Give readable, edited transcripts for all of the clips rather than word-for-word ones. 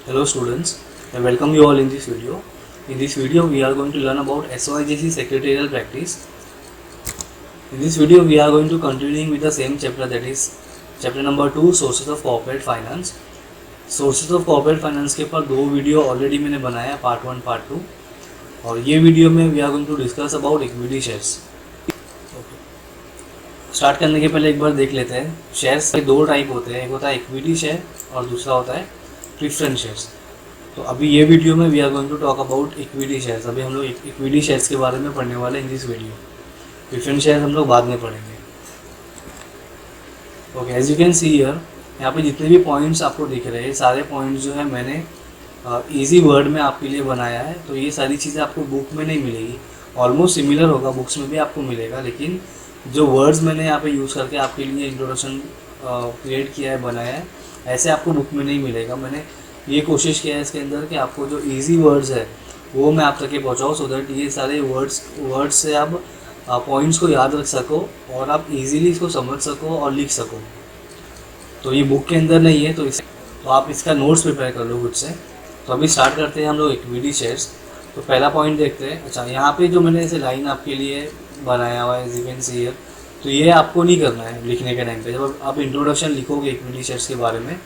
Hello students, I welcome you all in this video. In this video we are going to learn about SOIGC secretarial practice. In this video we are going to continuing with the same chapter, that is chapter number 2, sources of corporate finance. Sources of corporate finance के ऊपर दो video already मैंने बनाया, part 1 part 2, और ये video में we are going to discuss about equity shares. Start करने के पहले एक बार देख लेते हैं. शेयर्स के दो टाइप होते हैं, एक होता है इक्विटी शेयर और दूसरा होता है प्रेफरेंस शेयर्स. तो अभी ये वीडियो में we are going to talk about equity shares. अभी हम लोग इक्विटी शेयर्स के बारे में पढ़ने वाले in this video. Preference shares हम लोग बाद में पढ़ेंगे. Okay, as you can see here, यहाँ पे जितने भी पॉइंट्स आपको दिख रहे हैं सारे पॉइंट्स जो है मैंने इजी वर्ड में आपके लिए बनाया है. तो ये सारी चीज़ें आपको बुक में नहीं मिलेगी, ऑलमोस्ट सिमिलर होगा, बुक्स में भी आपको मिलेगा, लेकिन जो वर्ड्स मैंने यहाँ पे यूज़ करके आपके लिए इंट्रोडक्शन क्रिएट किया है, बनाया है, ऐसे आपको बुक में नहीं मिलेगा. मैंने ये कोशिश किया है इसके अंदर कि आपको जो इजी वर्ड्स है वो मैं आप तक के पहुँचाऊँ, सो दैट ये सारे वर्ड्स से आप पॉइंट्स को याद रख सको और आप इजीली इसको समझ सको और लिख सको. तो ये बुक के अंदर नहीं है, तो आप इसका नोट्स प्रिपेयर कर लो खुद से. तो अभी स्टार्ट करते हैं हम लोग इक्विटी शेयर्स. तो पहला पॉइंट देखते हैं. अच्छा, यहाँ पे जो मैंने ऐसे लाइन आपके लिए बनाया हुआ है, as you can see here, तो ये आपको नहीं करना है लिखने के टाइम पे. जब आप इंट्रोडक्शन लिखोगे इक्विटी शेयर्स के बारे में,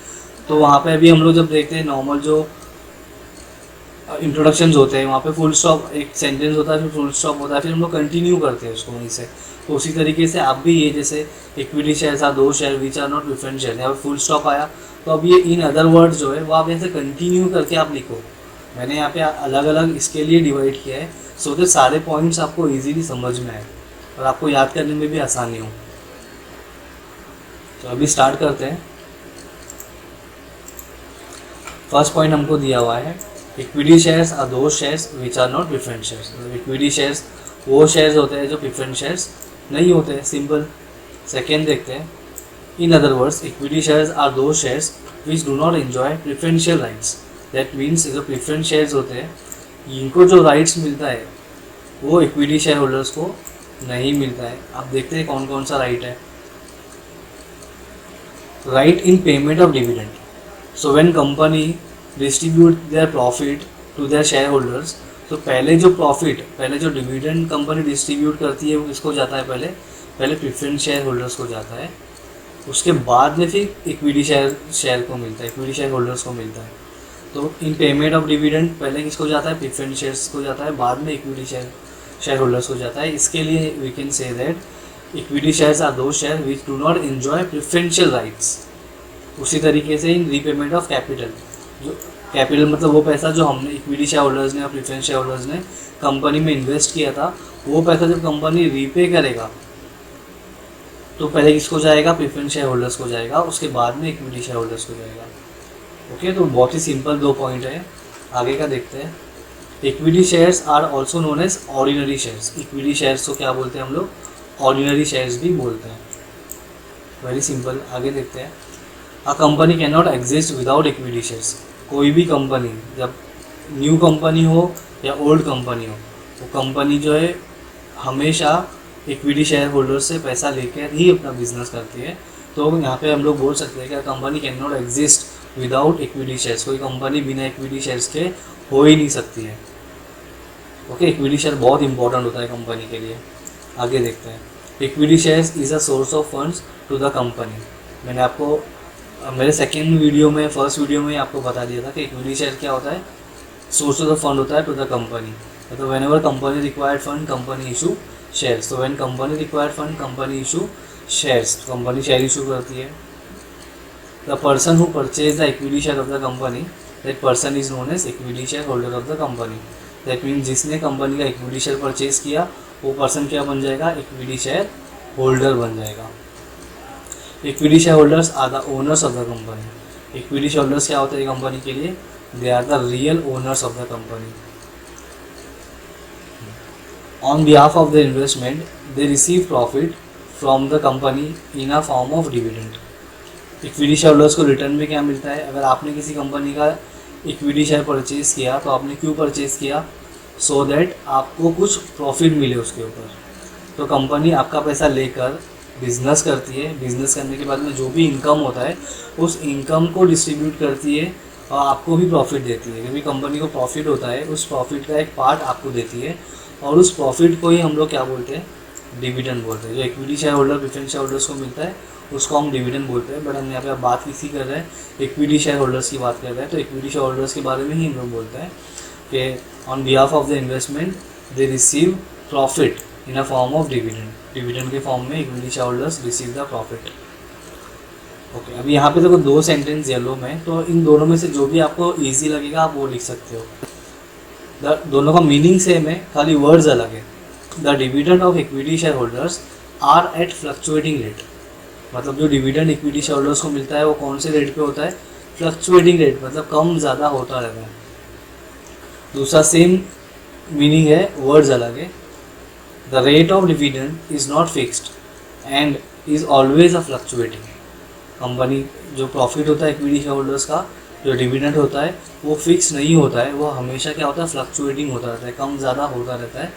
तो वहाँ पे अभी हम लोग जब देखते हैं नॉर्मल जो इंट्रोडक्शंस होते हैं, वहाँ पे फुल स्टॉप एक सेंटेंस होता है, फिर फुल स्टॉप होता है, फिर हम लोग कंटिन्यू करते हैं उसको वहीं से. तो उसी तरीके से आप भी ये जैसे equity shares are those share which are not preference share, यहाँ पे फुल स्टॉप आया, तो अब ये इन अदर वर्ड्स जो है वो आप यहाँ से कंटिन्यू करके आप लिखो. मैंने यहाँ पे अलग अलग इसके लिए डिवाइड किया है, सो दैट सारे पॉइंट्स आपको ईजीली समझ में आए और आपको याद करने में भी आसानी हो. तो अभी स्टार्ट करते हैं. फर्स्ट पॉइंट हमको दिया हुआ है, equity shares are those shares which are not preference shares. Equity shares वो शेयर्स होते हैं जो प्रेफरेंस शेयर्स नहीं होते हैं, सिंपल. सेकेंड देखते हैं, in other words equity shares are those shares which do not enjoy preferential rights. That means जो प्रेफरेंस शेयर्स होते हैं इनको जो राइट्स मिलता है वो इक्विटी शेयर होल्डर्स को नहीं मिलता है. आप देखते हैं कौन कौन सा राइट है. Right in payment of dividend. So when company distribute their profit to their shareholders, तो पहले जो डिविडेंड कंपनी डिस्ट्रीब्यूट करती है वो किसको जाता है, पहले प्रेफरेंस शेयर होल्डर्स को जाता है. उसके बाद में फिर इक्विटी शेयर को मिलता है, इक्विटी शेयर होल्डर्स को मिलता है. तो इन पेमेंट ऑफ डिविडेंड पहले किसको जाता है, प्रेफरेंस शेयर्स को जाता है, बाद में इक्विटी शेयर होल्डर्स को जाता है. इसके लिए we can say that equity shares are those share which do not enjoy preferential rights. उसी तरीके से इन रीपेमेंट ऑफ कैपिटल, जो कैपिटल मतलब वो पैसा जो हमने इक्विटी शेयर होल्डर्स ने या प्रेफरेंस शेयर होल्डर्स ने कंपनी में इन्वेस्ट किया था, वो पैसा जब कंपनी रीपे करेगा तो पहले किसको जाएगा, प्रेफरेंस शेयर होल्डर्स को जाएगा, उसके बाद में इक्विटी शेयर होल्डर्स को जाएगा. ओके, तो बहुत ही सिंपल दो पॉइंट है. आगे का देखते हैं. Equity shares are also known as ordinary shares. Equity shares को क्या बोलते हैं हम लोग, ऑर्डिनरी शेयर्स भी बोलते हैं. Very simple. आगे देखते हैं. A company cannot exist without equity shares. कोई भी कंपनी, जब न्यू कंपनी हो या ओल्ड कंपनी हो, वो कंपनी जो है हमेशा इक्विटी शेयर होल्डर से पैसा लेकर ही अपना बिजनेस करती है. तो यहाँ पे हम लोग बोल सकते हैं कि company cannot exist without equity shares. कोई कंपनी बिना इक्विटी शेयर्स के हो ही नहीं सकती है. ओके, इक्विटी शेयर बहुत इंपॉर्टेंट होता है कंपनी के लिए. आगे देखते हैं. Equity shares is a source of funds to the company. मैंने आपको मेरे फर्स्ट वीडियो में आपको बता दिया था कि इक्विटी शेयर क्या होता है, सोर्स ऑफ फंड होता है टू द कंपनी. तो whenever company required fund company issue shares. तो when company required fund company issue shares, company share issue करती है. The person who purchase the equity share of the company, that person is known as equity share holder of the company. That means जिसने company का equity share purchase किया वो person क्या बन जाएगा, equity share holder बन जाएगा. Equity share holders are the owners of the company. Equity share holders क्या होते हैं कंपनी के लिए, they are the real owners of the company. On behalf of the investment, they receive profit from the company in a form of dividend. Equity share holders को return में क्या मिलता है, अगर आपने किसी कंपनी का इक्विटी शेयर परचेज़ किया तो आपने क्यों परचेज़ किया, सो दैट आपको कुछ प्रॉफिट मिले उसके ऊपर. तो कंपनी आपका पैसा लेकर बिजनेस करती है. बिजनेस करने के बाद में जो भी इनकम होता है उस इनकम को डिस्ट्रीब्यूट करती है और आपको भी प्रॉफिट देती है, क्योंकि कंपनी को प्रॉफिट होता है, उस प्रॉफिट का एक पार्ट आपको देती है, और उस प्रॉफिट को ही हम लोग क्या बोलते हैं, डिविडेंड बोलते हैं। जो equity share holder preference share holders को मिलता है उसको हम डिविडेंड बोलते हैं। बट हम यहाँ पे अब बात किसी कर रहे हैं, इक्विटी शेयर होल्डर्स की बात कर रहे हैं, तो इक्विटी शेयर होल्डर्स के बारे में ही हम लोग बोलते हैं कि on behalf of the investment they receive profit in a form of dividend. Dividend के फॉर्म में equity share holders receive the profit. Okay, अभी यहाँ पे देखो दो सेंटेंस येलो में, तो इन दोनों में से जो भी आपको ईजी लगेगा आप वो लिख सकते हो। दोनों का मीनिंग सेम है, खाली वर्ड्स अलग है। The dividend of equity share holders are at fluctuating rate. मतलब जो डिविडेंड इक्विटी शेयर होल्डर्स को मिलता है वो कौन से रेट पे होता है, फ्लक्चुएटिंग रेट, मतलब कम ज़्यादा होता रहता है। दूसरा सेम मीनिंग है, वर्ड्स अलग है। The rate of dividend is not fixed and is always a fluctuating. Company जो प्रॉफिट होता है इक्विटी शेयर होल्डर्स का, जो डिविडेंड होता है वो फिक्स नहीं होता है, वो हमेशा क्या होता है, फ्लक्चुएटिंग होता रहता है, कम ज़्यादा होता रहता है।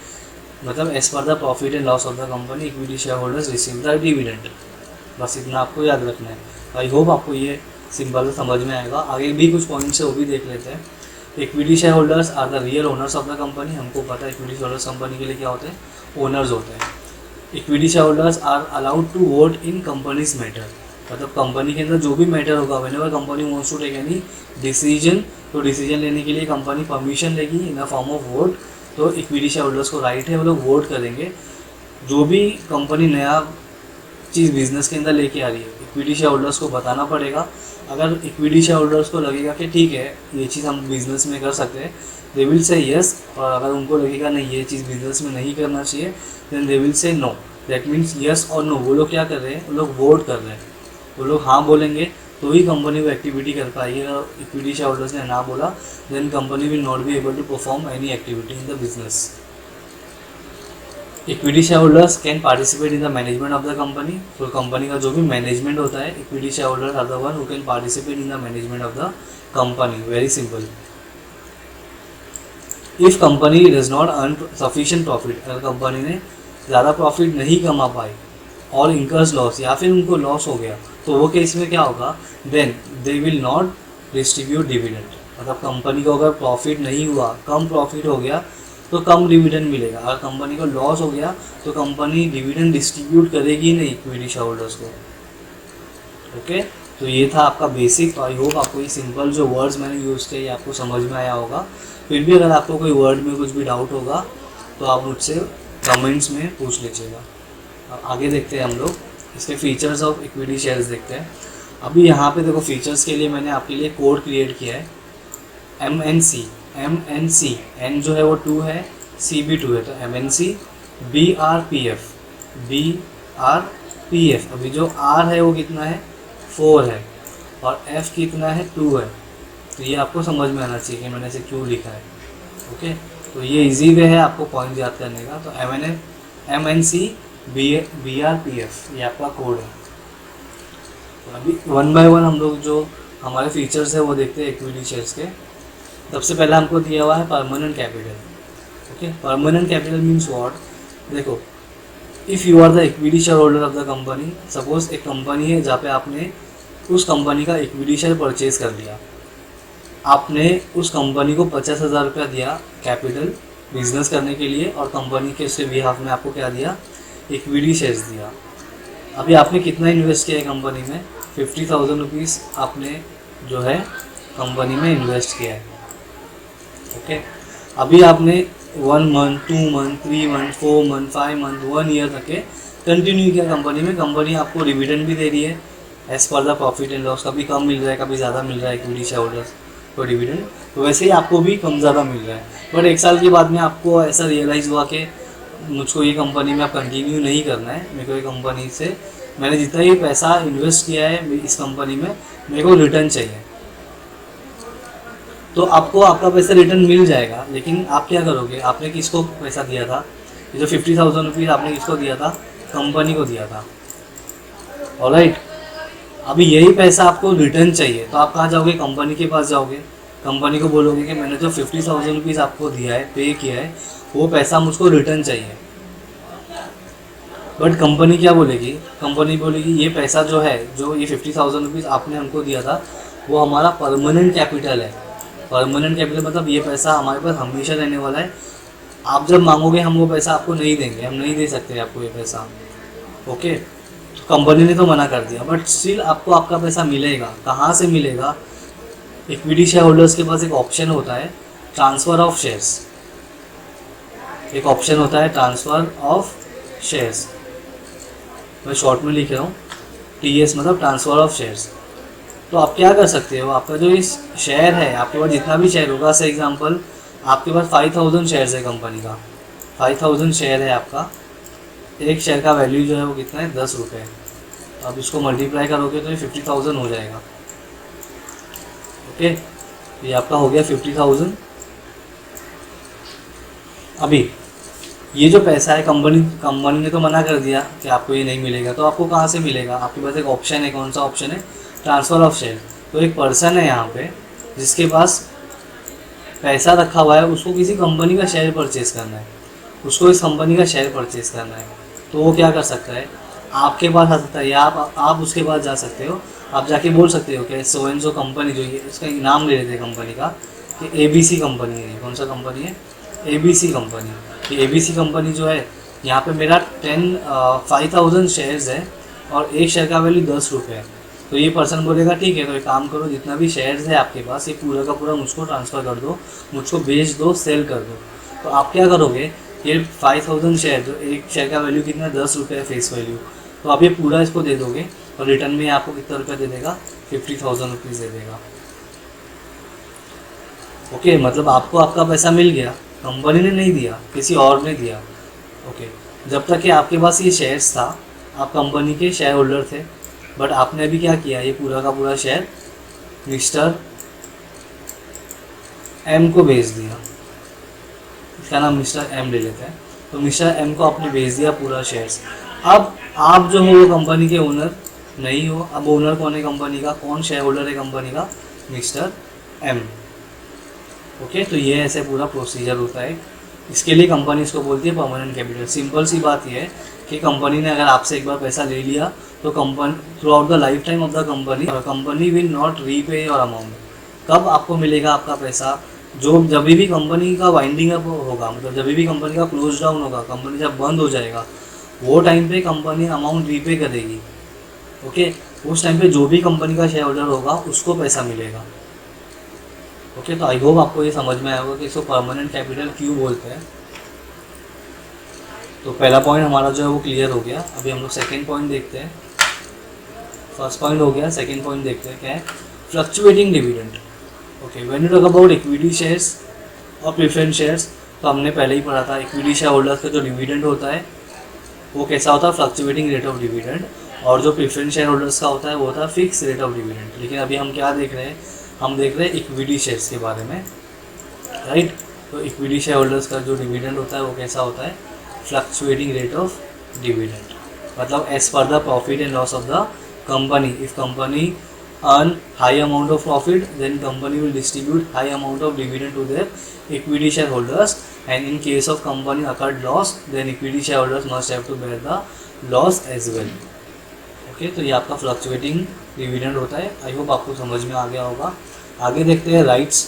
मतलब as per the profit and loss of the company equity share holders receive the dividend. बस इतना आपको याद रखना है। आई होप आपको ये सिंपल समझ में आएगा। आगे भी कुछ पॉइंट्स है वो भी देख लेते हैं। Equity share holders are the real owners of the company. हमको पता है इक्विटी शेयर होल्डर्स कंपनी के लिए क्या होते हैं, ओनर्स होते हैं। Equity share holders are allowed to vote in company's matter. मतलब कंपनी के अंदर जो भी मैटर होगा, whenever company wants to take any decision, तो डिसीजन लेने के लिए कंपनी परमिशन लेगी in the form of vote. तो इक्विटी शेयर होल्डर्स को राइट है, वो लोग वोट करेंगे। जो भी कंपनी नया चीज़ बिजनेस के अंदर लेके आ रही है, इक्विटी शेयर होल्डर्स को बताना पड़ेगा। अगर इक्विटी शेयर होल्डर्स को लगेगा कि ठीक है ये चीज़ हम बिजनेस में कर सकते हैं, दे विल से यस। और अगर उनको लगेगा नहीं ये चीज़ बिजनेस में नहीं करना चाहिए, then they will say no. That means yes और नो। वो लोग क्या कर रहे हैं, वो लोग वोट कर रहे हैं। वो लोग हाँ बोलेंगे तो ही कंपनी वो एक्टिविटी कर पाएगी। अगर इक्विटी शेयर होल्डर्स ने ना बोला, then company will not be able to perform any activity in the business. Equity share holders can participate in the management of the company. तो कंपनी का जो भी मैनेजमेंट होता है, equity share holders are the one who can participate in the management of the company. Very simple. If company does not earn sufficient profit, अगर company ने ज़्यादा profit नहीं कमा पाई और इंकर्स लॉस, या फिर उनको लॉस हो गया, तो वो केस में क्या होगा, then they will not distribute dividend. मतलब कंपनी को अगर प्रॉफिट नहीं हुआ, कम प्रॉफिट हो गया, तो कम डिविडेंड मिलेगा। अगर कंपनी को लॉस हो गया तो कंपनी डिविडेंड डिस्ट्रीब्यूट करेगी नहीं इक्विटी शेयर होल्डर्स को। ओके, तो ये था आपका बेसिक। आई होप आपको ये सिंपल जो वर्ड्स मैंने यूज़ किए आपको समझ में आया होगा। फिर भी अगर आपको कोई वर्ड में कुछ भी डाउट होगा तो आप मुझसे कमेंट्स में पूछ लीजिएगा। आगे देखते हैं हम लोग इसके फीचर्स ऑफ इक्विटी शेयर्स देखते हैं। अभी यहाँ पे देखो फीचर्स के लिए मैंने आपके लिए कोड क्रिएट किया है, MNC। एन जो है वो 2 है, सी भी 2 है, तो MNC BRPF। अभी जो R है वो कितना है, 4 है, और F कितना है, 2 है। तो ये आपको समझ में आना चाहिए कि मैंने इसे क्यों लिखा है। ओके, तो ये इजी वे है आपको पॉइंट याद करने का। तो MNC BRPF ये आपका कोड है। तो अभी 1 बाय 1 हम लोग जो हमारे फीचर्स है वो देखते हैं इक्विटी शेयर्स के। सबसे पहले हमको दिया हुआ है permanent capital. Okay, permanent capital means what, देखो if you are the equity share holder of the company, suppose एक कंपनी है जहाँ पे आपने उस कंपनी का इक्विटी शेयर परचेज कर लिया, आपने उस कंपनी को 50,000 रुपया दिया कैपिटल बिजनेस करने के लिए, और कंपनी के उसके बिहाफ में आपको क्या दिया, इक्विटी शेयर्स दिया। अभी आपने कितना इन्वेस्ट किया है कंपनी में, 50,000 रुपीज़ आपने जो है कंपनी में इन्वेस्ट किया है। ओके, अभी आपने 1 month, 2 month, 3 month, 4 month, 5 month, 1 year तक के कंटिन्यू किया कंपनी में। कंपनी आपको डिविडेंड भी दे रही है as per the profit and loss. कभी कम मिल रहा है, कभी ज़्यादा मिल रहा है इक्विटी शेयर होल्डर्स को डिविडेंड, तो वैसे ही आपको भी कम ज़्यादा मिल रहा है। बट 1 साल के बाद में आपको ऐसा रियलाइज़ हुआ कि मुझको ये कंपनी में अब कंटिन्यू नहीं करना है, मेरे को ये कंपनी से मैंने जितना ये पैसा इन्वेस्ट किया है इस कंपनी में, मेरे को रिटर्न चाहिए। तो आपको आपका पैसा रिटर्न मिल जाएगा, लेकिन आप क्या करोगे, आपने किसको पैसा दिया था, ये जो 50,000 रुपीज़ आपने किसको दिया था, कंपनी को दिया था। ऑलराइट, अभी यही पैसा आपको रिटर्न चाहिए, तो आप कहाँ जाओगे, कंपनी के पास जाओगे, कंपनी को बोलोगे कि मैंने जो 50,000 रुपीज़ आपको दिया है, पे किया है, वो पैसा मुझको रिटर्न चाहिए। बट कंपनी क्या बोलेगी, कंपनी बोलेगी ये पैसा जो है, जो ये 50,000 रुपीज़ आपने हमको दिया था, वो हमारा परमानेंट कैपिटल है। परमानेंट कैपिटल मतलब ये पैसा हमारे पास हमेशा रहने वाला है। आप जब मांगोगे हम वो पैसा आपको नहीं देंगे, हम नहीं दे सकते आपको ये पैसा। ओके, तो कंपनी ने तो मना कर दिया, बट स्टिल आपको आपका पैसा मिलेगा। कहाँ से मिलेगा? इक्विटी शेयर होल्डर्स के पास एक ऑप्शन होता है ट्रांसफ़र ऑफ शेयर्स। एक ऑप्शन होता है ट्रांसफ़र ऑफ शेयर्स, मैं शॉर्ट में लिख रहा हूँ TS, मतलब ट्रांसफ़र ऑफ शेयर्स। तो आप क्या कर सकते हो, आपका जो इस शेयर है, आपके पास जितना भी शेयर होगा, से एग्जांपल आपके पास 5000 शेयर्स है कंपनी का, 5000 शेयर है आपका। एक शेयर का वैल्यू जो है वो कितना है, 10 रुपये। अब इसको मल्टीप्लाई करोगे तो ये 50,000 हो जाएगा। ओके, ये आपका हो गया 50,000। अभी ये जो पैसा है, कंपनी ने तो मना कर दिया कि आपको ये नहीं मिलेगा, तो आपको कहाँ से मिलेगा? आपके पास एक ऑप्शन है, कौन सा ऑप्शन है? Transfer of share. तो एक पर्सन है यहाँ पे जिसके पास पैसा रखा हुआ है, उसको किसी कंपनी का शेयर परचेज करना है, उसको इस कंपनी का शेयर परचेज करना है। तो वो क्या कर सकता है? आपके पास आ सकता है, या आप उसके पास जा सकते हो। आप जाके बोल सकते हो कि सो एंड सो कंपनी जो है, इसका नाम ले लेते हैं कंपनी का कि ABC कंपनी है। कौन सा कंपनी है? ABC company. ये ABC कंपनी जो है, यहाँ पे मेरा 5000 शेयर्स है और एक शेयर का वैल्यू 10 रुपये है। तो ये पर्सन बोलेगा ठीक है, तो एक काम करो, जितना भी शेयर्स है आपके पास, ये पूरा का पूरा मुझको ट्रांसफ़र कर दो, मुझको बेच दो, सेल कर दो। तो आप क्या करोगे? ये 5000 शेयर, जो एक शेयर का वैल्यू कितना है, 10 रुपये है फेस वैल्यू, तो आप ये पूरा इसको दे दोगे और रिटर्न में आपको कितना रुपया दे देगा? 50,000 रुपीज़ दे देगा। ओके, मतलब आपको आपका पैसा मिल गया, कंपनी ने नहीं दिया, किसी और ने दिया। ओके, जब तक कि आपके पास ये शेयर्स था, आप कंपनी के शेयर होल्डर थे, बट आपने अभी क्या किया? ये पूरा का पूरा शेयर मिस्टर M को भेज दिया। इसका नाम मिस्टर M ले लेते हैं। तो मिस्टर M को आपने भेज दिया पूरा शेयर्स। अब आप जो हो वो कंपनी के ओनर नहीं हो। अब ओनर कौन है कंपनी का? कौन शेयर होल्डर है कंपनी का? Mister M। ओके, तो ये ऐसे पूरा प्रोसीजर होता है। इसके लिए कंपनी इसको बोलती है परमानेंट कैपिटल। सिंपल सी बात ये है कि कंपनी ने अगर आपसे एक बार पैसा ले लिया तो company through out the life time of the company will not repay your amount. कब आपको मिलेगा आपका पैसा? जब भी कंपनी का वाइंडिंग अप होगा, मतलब जब भी कंपनी का क्लोज डाउन होगा, कंपनी जब बंद हो जाएगा, वो टाइम पे कंपनी अमाउंट रीपे करेगी। ओके, उस टाइम पे जो भी कंपनी का शेयर होल्डर होगा उसको पैसा मिलेगा। ओके, तो आई होप आपको ये समझ में आया होगा कि इसको परमानेंट कैपिटल क्यों बोलते हैं। तो पहला पॉइंट हमारा जो है वो क्लियर हो गया। अभी हम लोग सेकेंड पॉइंट देखते हैं। फर्स्ट पॉइंट हो गया, सेकेंड पॉइंट देखते हैं क्या है? Fluctuating dividend. Okay, when you talk about equity shares और प्रेफरेंस शेयर्स, तो हमने पहले ही पढ़ा था इक्विटी शेयर होल्डर्स का जो डिविडेंड होता है वो कैसा होता है? Fluctuating rate of dividend. और जो प्रेफरेंस शेयर होल्डर्स का होता है वो होता है फिक्स रेट ऑफ डिविडेंड। लेकिन अभी हम क्या देख रहे हैं? हम देख रहे हैं इक्विटी शेयर्स के बारे में, राइट। तो इक्विटी शेयर होल्डर्स का जो डिविडेंड होता है वो कैसा होता है? फ्लक्चुएटिंग रेट ऑफ डिविडेंड, मतलब as per the profit and loss of the company. If company earn high amount of profit, then company will distribute high amount of dividend to their equity shareholders, and in case of company occurred loss, then equity shareholders must have to bear the loss as well. Okay, तो ये आपका fluctuating dividend होता है। I hope आपको समझ में आ गया होगा। आगे देखते हैं rights.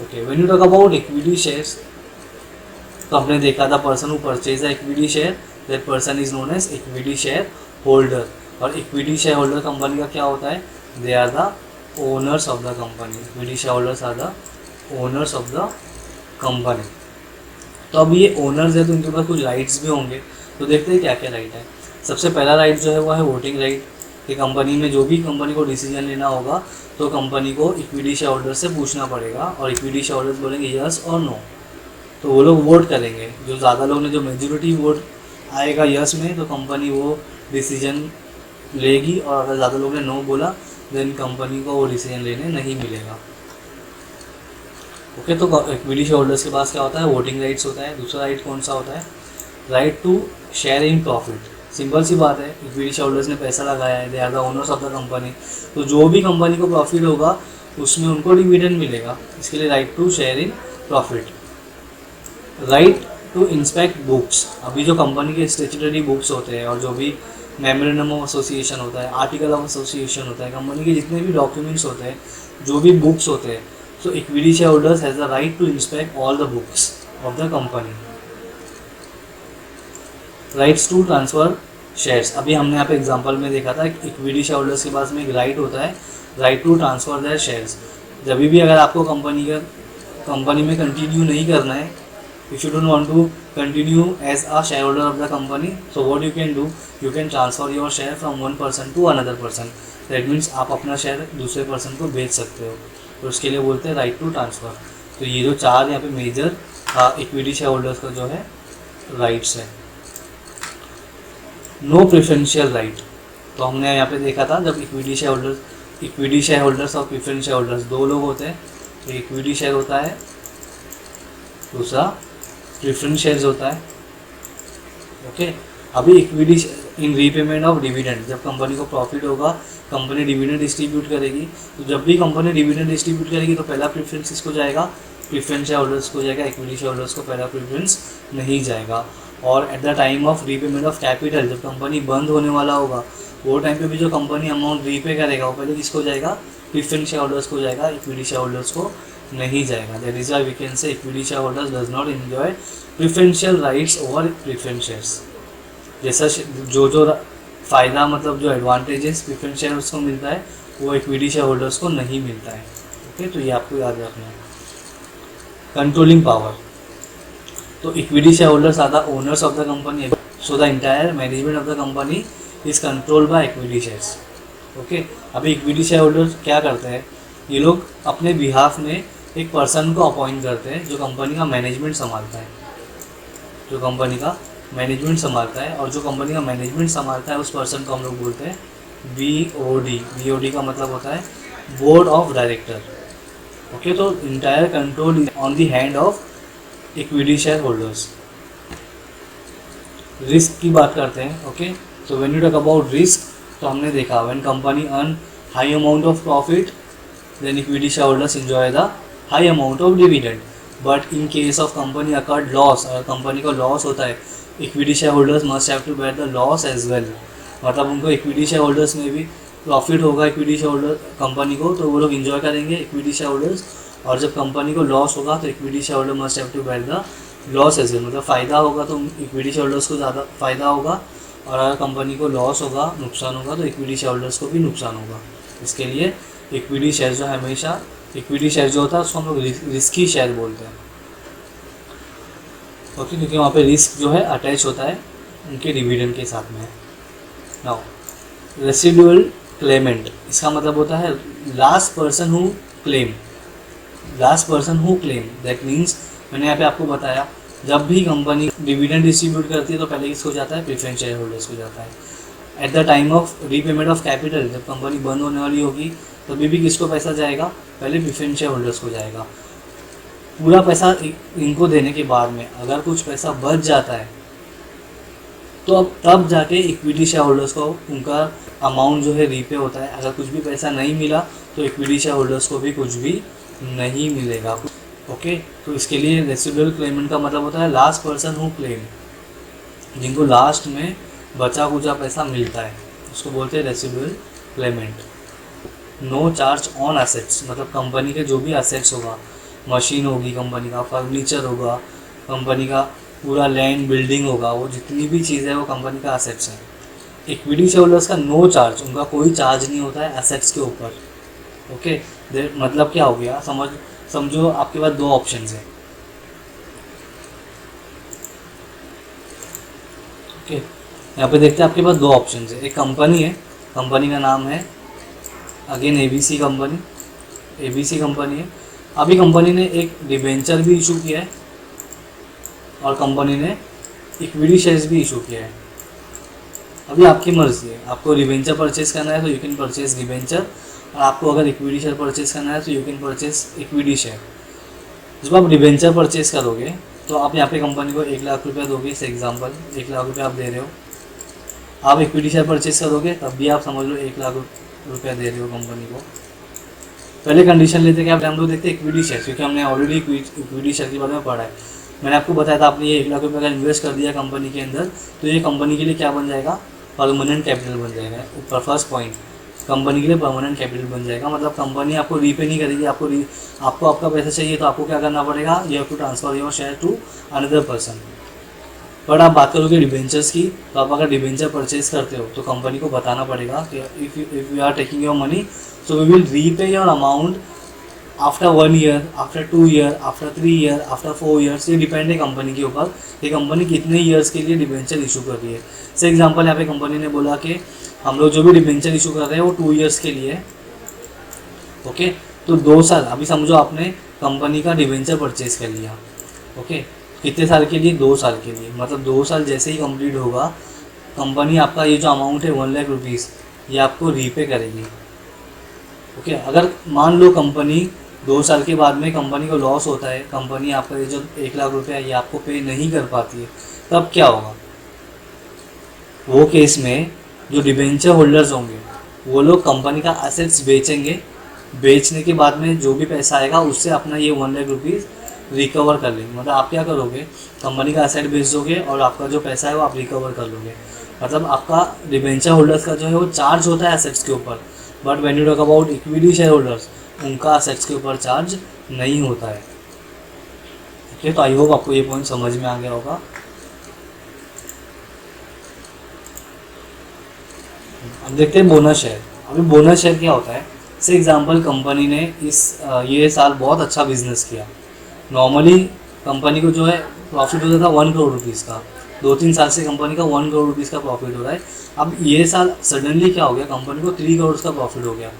Okay, when you talk about equity shares, तो हमने देखा था person who purchase the equity share, that person is known as equity share holder. और इक्विटी शेयर होल्डर कंपनी का क्या होता है? They are the owners of the company. Equity shareholders are the owners of the company. तो अब ये owners है तो उनके पास कुछ राइट्स भी होंगे। तो देखते हैं क्या क्या राइट है। सबसे पहला राइट जो है वो है वोटिंग राइट, कि कंपनी में जो भी कंपनी को डिसीजन लेना होगा तो कंपनी को इक्विटी शेयर होल्डर से पूछना पड़ेगा, और इक्विटी शेयर होल्डर्स बोलेंगे यस और नो, तो वो लोग वोट करेंगे। जो ज़्यादा लोग ने, जो मेजोरिटी वोट आएगा यस में, तो कंपनी वो डिसीजन लेगी, और अगर ज़्यादा लोगों ने नो बोला देन कंपनी को वो डिसीजन लेने नहीं मिलेगा। ओके, तो इक्विटी शेयर होल्डर्स के पास क्या होता है? वोटिंग राइट्स होता है। दूसरा राइट कौन सा होता है? Right to share in profit. Simple सी बात है, इक्विटी शेयर होल्डर्स ने पैसा लगाया है, they are the owners of the company, तो जो भी कंपनी को प्रॉफिट होगा उसमें उनको डिविडेंड मिलेगा। इसके लिए right to share in profit. Right to inspect books. अभी जो कंपनी के स्टेचुटरी बुक्स होते हैं और जो भी मेमोरेंडम ऑफ एसोसिएशन होता है, आर्टिकल ऑफ एसोसिएशन होता है, कंपनी के जितने भी डॉक्यूमेंट्स होते हैं, जो भी बुक्स होते हैं, so equity share holders has the right to inspect all the books of the company. Rights to transfer shares, अभी हमने यहाँ पे एग्जांपल में देखा था इक्विटी शेयर होल्डर्स के पास में एक राइट होता है, right to transfer their shares. जब भी अगर आपको कंपनी में कंटिन्यू नहीं करना है, if you don't want to continue as a shareholder of the company, so what you can do, you can transfer your share from one person to another person, that means आप अपना share दूसरे person को बेच सकते हो, तो उसके लिए बोलते हैं राइट टू ट्रांसफ़र। तो ये जो चार यहाँ पे मेजर इक्विटी शेयर होल्डर्स का जो है राइट्स है। नो प्रेफरेंशियल राइट, तो हमने यहाँ पे देखा था जब इक्विटी शेयर होल्डर्स और प्रेफरेंस शेयर होल्डर्स दो लोग होते हैं, तो इक्विटी शेयर होता है, दूसरा प्रेफरेंस शेयर्स होता है। ओके, अभी equity in repayment of dividend, जब कंपनी को प्रॉफिट होगा, कंपनी डिविडेंड डिस्ट्रीब्यूट करेगी, तो जब भी कंपनी डिविडेंड डिस्ट्रीब्यूट करेगी तो पहला प्रेफरेंस किसको जाएगा, प्रेफरेंस शेयर होल्डर्स को जाएगा, इक्विटी शेयर होल्डर्स को पहला प्रेफरेंस नहीं जाएगा। और at the time of repayment of capital, जब कंपनी बंद होने वाला होगा, वो टाइम पे भी जो कंपनी अमाउंट रीपे करेगा वो पहले किसको जाएगा, प्रेफरेंस शेयर होल्डर्स को जाएगा, इक्विटी शेयर होल्डर्स को नहीं जाएगा। That is why we can say equity share holders does not enjoy preferential rights over preference shares. जैसा जो फ़ायदा मतलब जो एडवांटेजेस प्रेफरेंस शेयर्स को मिलता है वो इक्विटी शेयर होल्डर्स को नहीं मिलता है। ओके, तो ये आपको याद रखना है। कंट्रोलिंग पावर, तो equity share holders are the owners of the company, so the entire management of the company is controlled by equity shares. Okay, अभी इक्विटी शेयर होल्डर्स क्या करते हैं, ये लोग अपने बिहाफ में एक पर्सन को अपॉइंट करते हैं जो कंपनी का मैनेजमेंट संभालता है, और जो कंपनी का मैनेजमेंट संभालता है उस पर्सन को हम लोग बोलते हैं BOD। BOD का मतलब होता है बोर्ड ऑफ डायरेक्टर। ओके, तो entire control on the hand of equity share holders. Risk की बात करते हैं। Okay, so when you talk about risk, तो हमने देखा when company earn high amount of profit, then equity shareholders enjoy the high amount of dividend, but in case of company occurred loss, अगर company को loss होता है, equity shareholders must have to bear the loss as well, मतलब उनको equity shareholders में भी profit होगा equity shareholder company को, तो वो लोग enjoy करेंगे equity shareholders, और जब कंपनी को लॉस होगा तो equity shareholder must have to bear the loss as well, मतलब फ़ायदा होगा तो equity shareholders को ज़्यादा फ़ायदा होगा, और अगर कंपनी को लॉस होगा, नुकसान होगा, तो equity shareholders को भी नुकसान होगा। इसके लिए इक्विटी शेयर जो है हमेशा, इक्विटी शेयर जो होता है उसको हम लोग रिस्की शेयर बोलते हैं। ओके, क्योंकि वहाँ पे रिस्क जो है अटैच होता है उनके डिविडेंड के साथ में। नाउ रेसिडुअल क्लेमेंट, इसका मतलब होता है last person who claim, that means मैंने यहाँ पे आपको बताया जब भी कंपनी डिविडेंड डिस्ट्रीब्यूट करती है तो पहले किसको जाता है, प्रेफरेंस शेयर होल्डर्स को जाता है। At the time of repayment of capital, जब कंपनी बंद होने वाली होगी तभी भी किसको पैसा जाएगा, पहले प्रेफरेंस शेयर होल्डर्स को जाएगा। पूरा पैसा इनको देने के बाद में अगर कुछ पैसा बच जाता है तो अब तब जाके इक्विटी शेयर होल्डर्स को उनका अमाउंट जो है रीपे होता है। अगर कुछ भी पैसा नहीं मिला तो इक्विटी शेयर होल्डर्स को भी कुछ भी नहीं मिलेगा। ओके, तो इसके लिए रेसिडुअल क्लेमेंट का मतलब होता है लास्ट पर्सन हु क्लेम, जिनको लास्ट में बचा कुचा पैसा मिलता है, उसको बोलते हैं residual claimant. No charge on assets, मतलब कंपनी के जो भी एसेट्स होगा, मशीन होगी कंपनी का, फर्नीचर होगा कंपनी का, पूरा लैंड बिल्डिंग होगा, वो जितनी भी चीज़ है वो कंपनी का एसेट्स है। इक्विटी शेयर होल्डर्स का नो चार्ज, उनका कोई चार्ज नहीं होता है एसेट्स के ऊपर। ओके, मतलब क्या हो गया, समझो आपके पास दो ऑप्शन है। ओके, यहाँ पे देखते हैं आपके पास दो ऑप्शन है। एक कंपनी है, कंपनी का नाम है अगेन ABC कंपनी है। अभी कंपनी ने एक डिबेंचर भी इशू किया है और कंपनी ने इक्विटी शेयर्स भी इशू किया है। अभी आपकी मर्जी है, आपको डिबेंचर परचेज करना है तो यू कैन परचेज डिबेंचर, और आपको अगर इक्विटी शेयर परचेज करना है तो you can purchase equity share. जब आप डिबेंचर परचेज करोगे तो आप यहाँ पे कंपनी को 1 लाख रुपया दोगे, इस एग्जांपल 1 लाख रुपया आप दे रहे हो। आप इक्विटी शेयर परचेज करोगे तब भी आप समझ लो 1 लाख रुपया दे रहे हो कंपनी को। पहले कंडीशन लेते हैं कि हम लोग देखते हैं इक्विटी शेयर, क्योंकि हमने ऑलरेडी इक्विटी शेयर के बारे में पढ़ा है। मैंने आपको बताया था, आपने ये 1 लाख रुपये का इन्वेस्ट कर दिया कंपनी के अंदर तो ये कंपनी के लिए क्या बन जाएगा, परमानेंट कैपिटल बन जाएगा। ऊपर फर्स्ट पॉइंट, कंपनी के लिए परमानेंट कैपिटल बन जाएगा, मतलब कंपनी आपको रीपे नहीं करेगी। आपको आपका पैसा चाहिए तो आपको क्या करना पड़ेगा, you have to transfer your share to another person. But आप बात करोगे डिबेंचर्स की, तो आप अगर डिबेंचर परचेज करते हो तो कंपनी को बताना पड़ेगा कि if you are taking your money so we will repay your amount after 1 year, after 2 year, after 3 year, after 4 years. ये डिपेंड है कंपनी के ऊपर कि कंपनी कितने ईयर्स के लिए डिबेंचर इशू कर रही है। से एग्जांपल यहाँ पे कंपनी ने बोला कि हम लोग जो भी डिबेंचर इशू कर रहे हैं वो 2 ईयर्स के लिए। ओके, तो 2 साल, अभी समझो आपने कंपनी का डिबेंचर परचेज कर लिया। ओके, कितने साल के लिए, 2 साल के लिए, मतलब 2 साल जैसे ही कंप्लीट होगा कंपनी आपका ये जो अमाउंट है 1 लाख रुपीज़ ये आपको रीपे करेगी। ओके, अगर मान लो कंपनी 2 साल के बाद में कंपनी को लॉस होता है, कंपनी आपका ये जो 1 लाख रुपये है ये आपको पे नहीं कर पाती है, तब क्या होगा? वो केस में जो डिबेंचर होल्डर्स होंगे वो लोग कंपनी का एसेट्स बेचेंगे, बेचने के बाद में जो भी पैसा आएगा उससे अपना ये 1 लाख रुपीज़ रिकवर कर लेंगे। मतलब आप क्या करोगे, कंपनी का एसेट बेच दोगे और आपका जो पैसा है वो आप रिकवर कर लोगे। मतलब आपका डिबेंचर होल्डर्स का जो है वो चार्ज होता है एसेट्स के ऊपर, but when you talk about equity share holders उनका एसेट्स के ऊपर चार्ज नहीं होता है। ओके, तो आई होप आपको ये पॉइंट समझ में आ गया होगा। अब देखते हैं बोनस शेयर। अभी बोनस शेयर क्या होता है, से एग्जांपल कंपनी ने ये साल बहुत अच्छा बिजनेस किया। नॉर्मली कंपनी को जो है प्रॉफिट होता था 1 करोड़ रुपीज़ का, 2-3 साल से कंपनी का 1 करोड़ रुपीज़ का प्रॉफिट हो रहा है। अब ये साल सडनली क्या हो गया, कंपनी को 3 करोड़ का प्रॉफिट हो गया,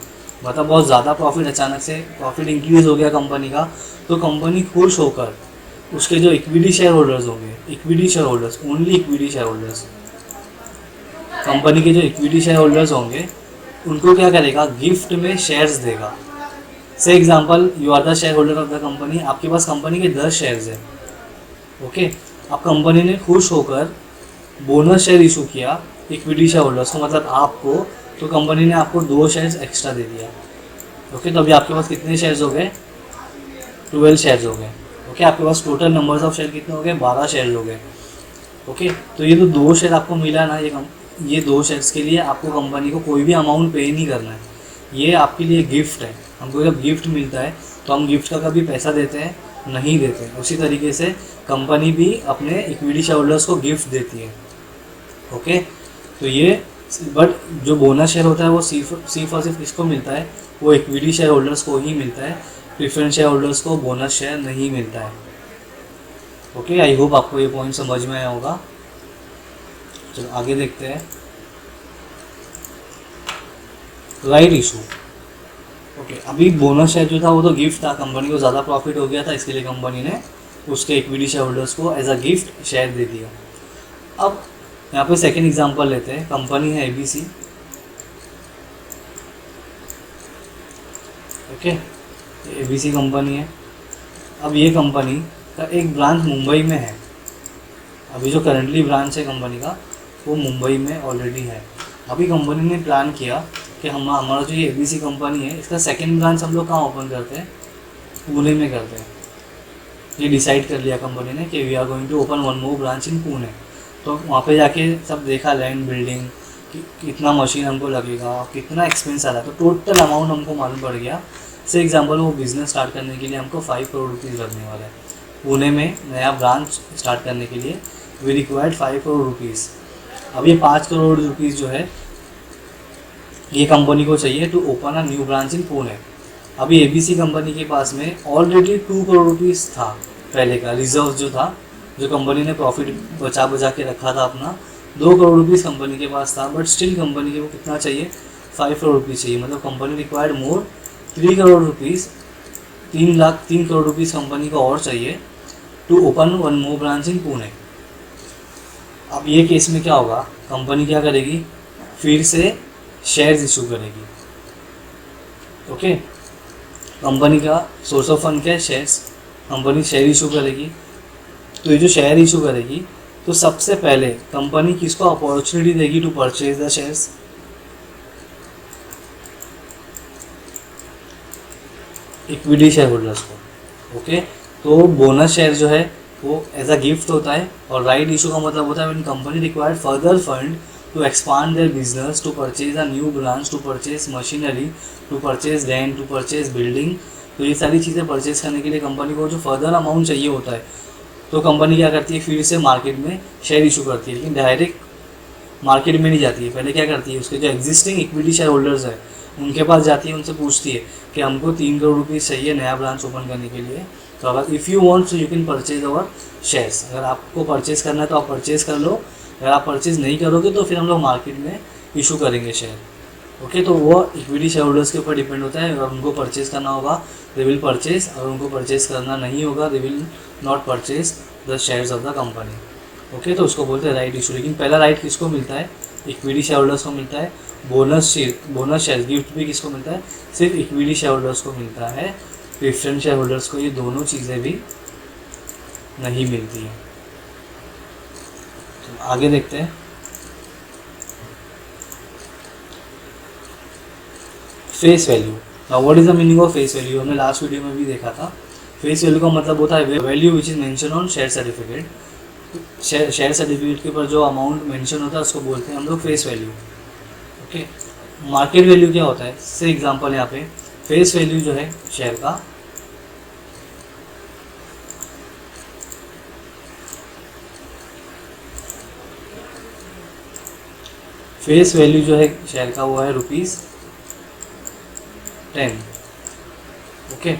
मतलब बहुत ज़्यादा प्रॉफिट, अचानक से प्रॉफिट इंक्रीज़ हो गया कंपनी का। तो कंपनी खुश होकर उसके जो इक्विटी शेयर होल्डर्स होंगे, equity share holders, only equity share holders, company के जो इक्विटी शेयर होल्डर्स होंगे उनको क्या करेगा, गिफ्ट में शेयर्स देगा। Say example you are the share holder of the company, आपके पास कंपनी के 10 शेयर्स हैं। ओके, अब कंपनी ने खुश होकर बोनस शेयर इशू किया इक्विटी शेयर होल्डर्स को, मतलब आपको, तो कंपनी ने आपको 2 शेयर्स एक्स्ट्रा दे दिया। ओके, तो अभी आपके पास कितने शेयर्स हो गए, 12 शेयर्स हो गए। ओके, आपके पास टोटल नंबर्स ऑफ शेयर कितने हो गए, 12 शेयर हो गए। ओके, तो ये तो 2 शेयर आपको मिला ना, ये 2 शेयर्स के लिए आपको कंपनी को कोई भी अमाउंट पे नहीं करना है, ये आपके लिए गिफ्ट है। हमको जब गिफ्ट मिलता है तो हम गिफ्ट का कभी पैसा देते हैं नहीं देते। उसी तरीके से कंपनी भी अपने इक्विटी शेयर होल्डर्स को गिफ्ट देती है। ओके, तो ये, बट जो बोनस शेयर होता है वो सिर्फ और सिर्फ किसको मिलता है, वो इक्विटी शेयर होल्डर्स को ही मिलता है, प्रेफरेंस शेयर होल्डर्स को बोनस शेयर नहीं मिलता है। ओके, आई होप आपको ये पॉइंट समझ में आया होगा। चलो आगे देखते हैं, राइट इशू। ओके, अभी बोनस शेयर जो था वो तो गिफ्ट था, कंपनी को ज़्यादा प्रॉफिट हो गया था, इसके लिए कंपनी ने उसके इक्विटी शेयर होल्डर्स को एज अ गिफ्ट शेयर दे दिया। अब यहाँ पे सेकेंड एग्जांपल लेते हैं, कंपनी है ABC। ओके, ABC कंपनी है। अब ये कंपनी का एक ब्रांच मुंबई में है, अभी जो करंटली ब्रांच है कंपनी का वो मुंबई में ऑलरेडी है। अभी कंपनी ने प्लान किया कि हमारा जो ये ABC कंपनी है इसका सेकेंड ब्रांच हम लोग कहाँ ओपन करते हैं, पुणे में करते हैं। ये डिसाइड कर लिया कंपनी ने कि we are going to open 1 more branch in Pune. तो वहाँ पे जाके सब देखा, लैंड, बिल्डिंग, कितना मशीन हमको लगेगा, कितना एक्सपेंस आ रहा है, तो टोटल अमाउंट हमको मालूम पड़ गया। से एग्जांपल वो बिज़नेस स्टार्ट करने के लिए हमको 5 करोड़ रुपीज़ लगने वाला है। पुणे में नया ब्रांच स्टार्ट करने के लिए वी रिक्वायर्ड 5 करोड़ रुपीज़। अब ये 5 करोड़ रुपीज़ जो है ये कंपनी को चाहिए to open a new branch in Pune. अभी ABC कंपनी के पास में ऑलरेडी 2 करोड़ रुपीज़ था पहले का रिजर्व जो था, जो कंपनी ने प्रॉफिट बचा के रखा था अपना, 2 करोड़ रुपीज़ कंपनी के पास था। बट स्टिल कंपनी को कितना चाहिए, 5 करोड़ रुपीज़ चाहिए, मतलब company required more 3 crore rupees, 3 crore rupees company को और चाहिए to open 1 more branch in Pune. अब ये केस में क्या होगा, कंपनी क्या करेगी, फिर से शेयर्स इशू करेगी। ओके, कंपनी का सोर्स ऑफ फंड क्या है, शेयर्स। कंपनी शेयर इशू करेगी, तो ये जो शेयर इशू करेगी तो सबसे पहले कंपनी किसको अपॉर्चुनिटी देगी to purchase the shares, equity share holders को। ओके, तो बोनस शेयर जो है वो एज अ गिफ्ट होता है, और राइट इशू का मतलब होता है when company required further fund to expand their business, to purchase a new branch, to purchase machinery, to purchase land, to purchase building। तो ये सारी चीज़ें परचेज करने के लिए कंपनी को जो फर्दर अमाउंट चाहिए होता है तो कंपनी क्या करती है, फिर से मार्केट में शेयर इशू करती है, लेकिन डायरेक्ट मार्केट में नहीं जाती है। पहले क्या करती है, उसके जो एग्जिस्टिंग इक्विटी शेयर होल्डर्स है उनके पास जाती है, उनसे पूछती है कि हमको 3 करोड़ रुपीज़ चाहिए नया ब्रांच ओपन करने के लिए, तो अगर if you want so you can purchase our shares. अगर आपको परचेज करना है तो आप परचेज कर लो, अगर आप परचेज नहीं करोगे तो फिर हम लोग मार्केट में इशू करेंगे शेयर। ओके, तो वो इक्विटी शेयर होल्डर्स के ऊपर डिपेंड होता है। अगर उनको परचेज करना होगा दे विल परचेज, अगर उनको परचेज करना नहीं होगा दे will not purchase the shares of the company. Okay, तो उसको बोलते हैं राइट इशू। लेकिन पहला राइट किसको मिलता है, इक्विटी शेयर होल्डर्स को मिलता है। बोनस शेयर गिफ्ट भी किसको मिलता है, सिर्फ इक्विटी शेयर होल्डर्स को मिलता है। प्रेफरेंस शेयर होल्डर्स को ये दोनों चीज़ें भी नहीं मिलती हैं। तो आगे देखते हैं। Face value. Now what is the meaning of face value, हमने लास्ट वीडियो में भी देखा था। फेस वैल्यू का मतलब होता है value which is mention on share certificate. Share certificate के ऊपर जो अमाउंट मेंशन होता है उसको बोलते हैं हम लोग face value. Okay, market value क्या होता है, से एग्जांपल यहाँ पे फेस वैल्यू जो है शेयर का, फेस वैल्यू जो है शेयर का वो है ₹10। ओके,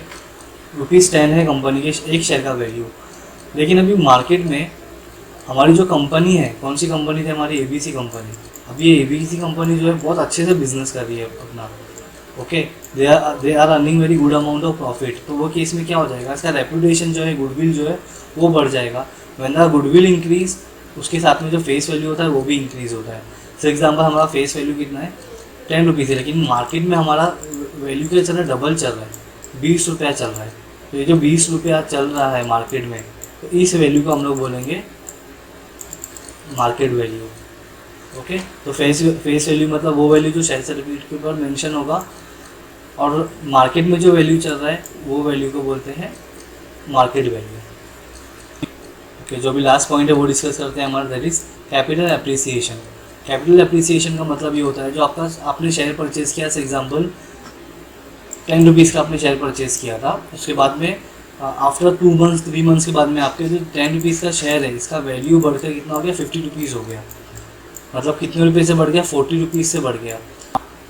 ₹10 है कंपनी के एक शेयर का वैल्यू। लेकिन अभी मार्केट में हमारी जो कंपनी है, कौन सी कंपनी थी हमारी, ABC कंपनी। अभी ये ABC कंपनी जो है बहुत अच्छे से बिजनेस कर रही है अपना। Okay, they are earning very good amount of profit. तो वो केस में क्या हो जाएगा, इसका रेपुटेशन जो है, गुडविल जो है वो बढ़ जाएगा। व्हेन द गुडविल इंक्रीज, उसके साथ में जो फेस वैल्यू होता है वो भी इंक्रीज होता है। फॉर एग्जाम्पल हमारा फेस वैल्यू कितना है, ₹10 है, लेकिन मार्केट में हमारा वैल्यू क्या चल रहा है, डबल चल रहा है, ₹20 चल रहा है। तो ये जो ₹20 चल रहा है मार्केट में, तो इस वैल्यू को हम लोग बोलेंगे मार्केट वैल्यू। ओके, तो फेस वैल्यू मतलब वो वैल्यू जो शेयर सर्टिफिकेट के ऊपर मेंशन होगा, और मार्केट में जो वैल्यू चल रहा है वो वैल्यू को बोलते हैं मार्केट वैल्यू। ओके, जो भी लास्ट पॉइंट है वो डिस्कस करते हैं हमारा, that is capital appreciation. Capital appreciation का मतलब ये होता है जो आपने शेयर परचेज किया, फॉर एग्जांपल ₹10 का आपने शेयर परचेज किया था, उसके बाद में आफ्टर 2 मंथ्स 3 मंथ्स के बाद में आपके जो ₹10 का शेयर है इसका वैल्यू बढ़कर कितना हो गया, ₹50 हो गया। मतलब कितने रुपये से बढ़ गया, ₹40 से बढ़ गया।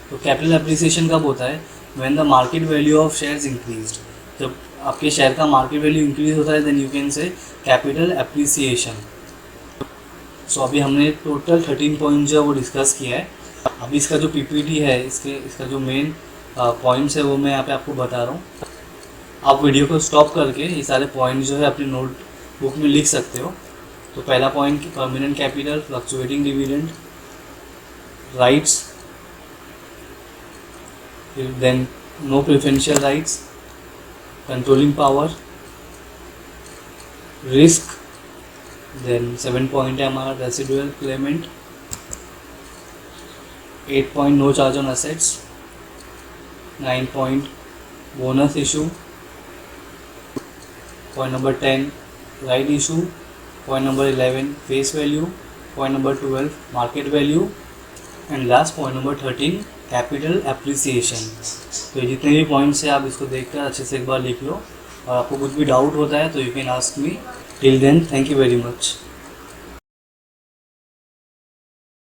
तो कैपिटल एप्रिसिएशन कब होता है, when the market value of shares increased. जब आपके शेयर का मार्केट वैल्यू इंक्रीज होता है then you can say capital appreciation. So अभी हमने टोटल 13 पॉइंट जो है वो डिस्कस किया है। अभी इसका जो PPT है, इसका जो मेन पॉइंट्स है वो मैं यहाँ पे आपको बता रहा हूँ। आप वीडियो को स्टॉप करके ये सारे पॉइंट जो है अपनी नोट बुक में लिख सकते हो। तो पहला point, permanent capital, fluctuating dividend, rights, then no preferential rights, controlling power, risk, then 7 point है हमारा residual claimant, 8 point no charge on assets, 9 point bonus issue, point number 10 right issue, point number 11 face value, point number 12 market value, and last point number 13 capital appreciation. तो ये जितने भी points हैं आप इसको देखकर अच्छे से एक बार लिख लो, और आपको कुछ भी डाउट होता है तो you can ask me. Till then, thank you very much.